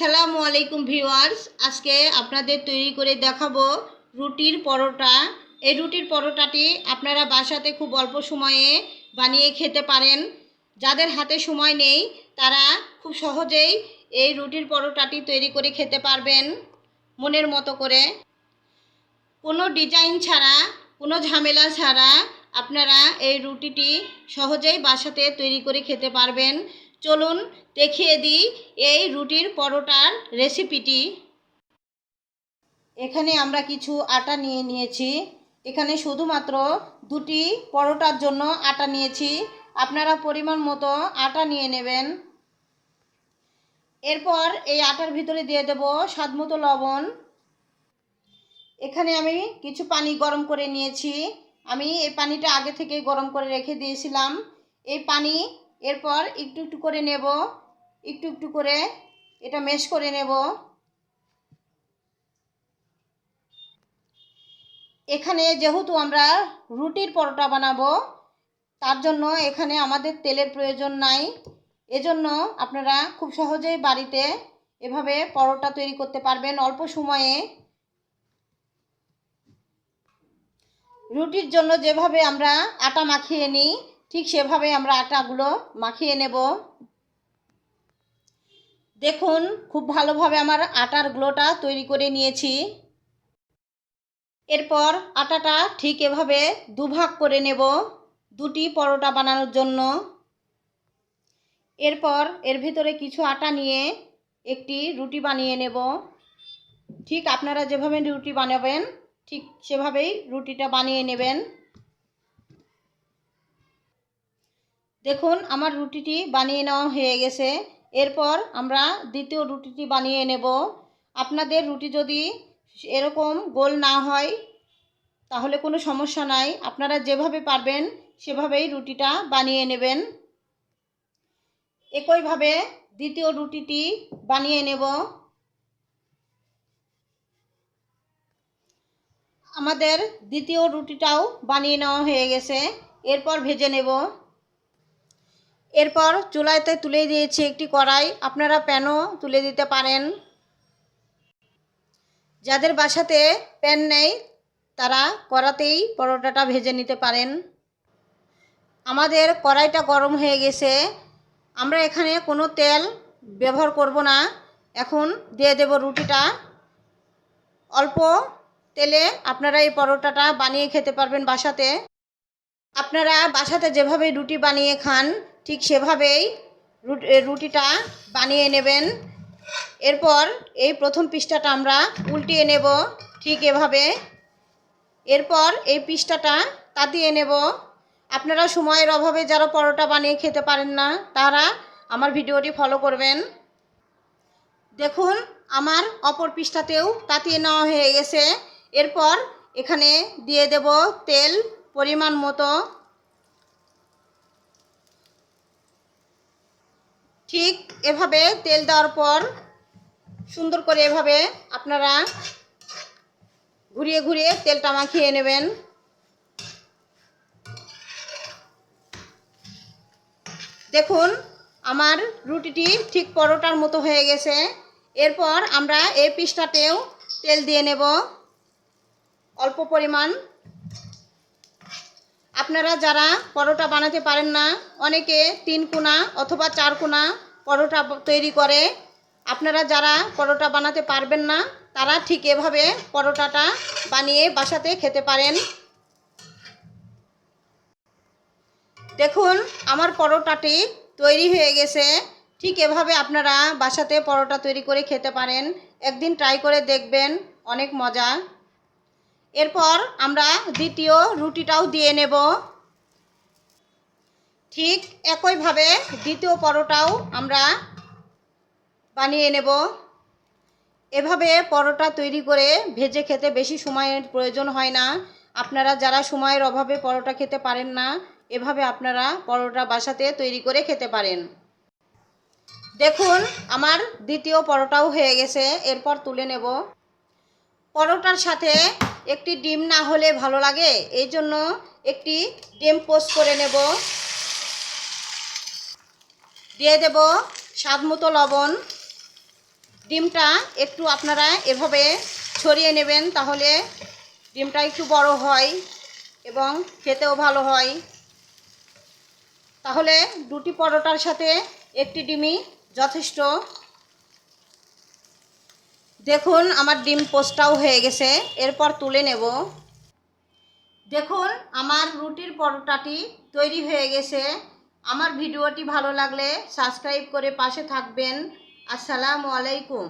আসসালামু আলাইকুম ভিউয়ার্স, আজকে আপনাদের তৈরি করে দেখাবো রুটির পরোটা। এই রুটির পরোটাটি আপনারা বাসাতে খুব অল্প সময়ে বানিয়ে খেতে পারেন। যাদের হাতে সময় নেই তারা খুব সহজেই এই রুটির পরোটাটি তৈরি করে খেতে পারবেন মনের মতো করে। কোনো ডিজাইন ছাড়া, কোনো ঝামেলা ছাড়া আপনারা এই রুটিটি সহজেই বাসাতে তৈরি করে খেতে পারবেন। চলুন দেখিয়ে দিই এই রুটির পরোটার রেসিপিটি। এখানে আমরা কিছু আটা নিয়ে নিয়েছি। এখানে শুধুমাত্র দুটি পরোটার জন্য আটা নিয়েছি। আপনারা পরিমাণ মতো আটা নিয়ে নেবেন। এরপর এই আটার ভিতরে দিয়ে দেব স্বাদ মতো লবণ। এখানে আমি কিছু পানি গরম করে নিয়েছি। আমি এই পানিটা আগে থেকে গরম করে রেখে দিয়েছিলাম। এই পানি এরপর একটু একটু করে নেব, একটু একটু করে এটা মেশ করে নেব। এখানে যেহেতু আমরা রুটির পরোটা বানাবো, তার জন্য এখানে আমাদের তেলের প্রয়োজন নাই। এজন্য আপনারা খুব সহজেই বাড়িতে এভাবে পরোটা তৈরি করতে পারবেন অল্প সময়ে। রুটির জন্য যেভাবে আমরা আটা মাখিয়ে নিই, ঠিক সেভাবে আমরা আটাগুলো মাখিয়ে নেব। দেখুন, খুব ভালোভাবে আমার আটার গুঁড়োটা তৈরি করে নিয়েছি। এরপর আটাটা ঠিক এভাবে দুভাগ করে নেব দুটি পরোটা বানানোর জন্য। এরপর এর ভিতরে কিছু আটা নিয়ে একটি রুটি বানিয়ে নেব। ঠিক আপনারা যেভাবে রুটি বানাবেন ঠিক সেভাবেই রুটিটা বানিয়ে নেবেন। দেখুন, আমার রুটিটি বানিয়ে নেওয়া হয়ে গেছে। এরপর আমরা দ্বিতীয় রুটিটি বানিয়ে নেব। আপনাদের রুটি যদি এরকম গোল না হয় তাহলে কোনো সমস্যা নাই, আপনারা যেভাবে পারবেন সেভাবেই রুটিটা বানিয়ে নেবেন। একইভাবে দ্বিতীয় রুটিটি বানিয়ে নেব। আমাদের দ্বিতীয় রুটিটাও বানিয়ে নেওয়া হয়ে গেছে। এরপর ভেজে নেব। এরপর চুলাতে তুলে দিয়েছি একটি কড়াই, আপনারা প্যানও তুলে দিতে পারেন। যাদের বাসাতে প্যান নেই তারা কড়াতেই পরোটাটা ভেজে নিতে পারেন। আমাদের কড়াইটা গরম হয়ে গেছে। আমরা এখানে কোনো তেল ব্যবহার করব না। এখন দিয়ে দেব রুটিটা। অল্প তেলে আপনারা এই পরোটাটা বানিয়ে খেতে পারবেন বাসাতে। আপনারা বাসাতে যেভাবে রুটি বানিয়ে খান ঠিক সেভাবেই রুটিটা বানিয়ে নেবেন। এরপর এই প্রথম পিসটাটা আমরা উল্টিয়ে নেব ঠিক এভাবে। এরপর এই পিসটাটা তাতিয়ে নেব। আপনারা সময়ের অভাবে যারা পরোটা বানিয়ে খেতে পারেন না তারা আমার ভিডিওটি ফলো করবেন। দেখুন, আমার অপর পিসটাতেও তাতিয়ে নেওয়া হয়ে গেছে। এরপর এখানে দিয়ে দেব তেল পরিমাণ মতো। ঠিক এভাবে তেল দেওয়ার পর সুন্দর করে এভাবে আপনারা ঘুরিয়ে ঘুরিয়ে তেলটা মাখিয়ে নেবেন। দেখুন, আমার রুটিটি ঠিক পরোটার মতো হয়ে গেছে। এরপর আমরা এই পিসটাতেও তেল দিয়ে নেব অল্প পরিমাণ। আপনারা যারা পরোটা বানাতে পারেন না, অনেকে 3 কোনা অথবা 4 কোনা পরোটা তৈরি করে, আপনারা যারা পরোটা বানাতে পারবেন না তারা ঠিক এভাবে পরোটাটা বানিয়ে বাসাতে খেতে পারেন। দেখুন, আমার পরোটাটি তৈরি হয়ে গেছে। ঠিক এভাবে আপনারা বাসাতে পরোটা তৈরি করে খেতে পারেন। একদিন ট্রাই করে দেখবেন, অনেক মজা। এরপর আমরা দ্বিতীয় রুটিটাও দিয়ে নেব। ঠিক একইভাবে দ্বিতীয় পরোটাও আমরা বানিয়ে নেব। এভাবে পরোটা তৈরি করে ভেজে খেতে বেশি সময়ের প্রয়োজন হয় না। আপনারা যারা সময়ের অভাবে পরোটা খেতে পারেন না, এভাবে আপনারা পরোটা বাসাতে তৈরি করে খেতে পারেন। দেখুন, আমার দ্বিতীয় পরোটাও হয়ে গেছে। এরপর তুলে নেব। পরোটার সাথে একটি ডিম না হলে ভালো লাগে, এই জন্য একটি ডিম পোস্ট করে নেব। দিয়ে দেব স্বাদ মতো লবণ। ডিমটা একটু আপনারা এভাবে ছড়িয়ে নেবেন, তাহলে ডিমটা একটু বড় হয় এবং খেতেও ভালো হয়। তাহলে দুটি পরোটার সাথে একটি ডিমই যথেষ্ট। দেখুন আমার ডিম পোস্টটাও হয়ে গেছে, এরপর তুলে নেব। দেখুন আমার রুটির পরোটাটি তৈরি হয়ে গেছে। আমার ভিডিওটি ভালো লাগলে সাবস্ক্রাইব করে পাশে থাকবেন। আসসালামু আলাইকুম।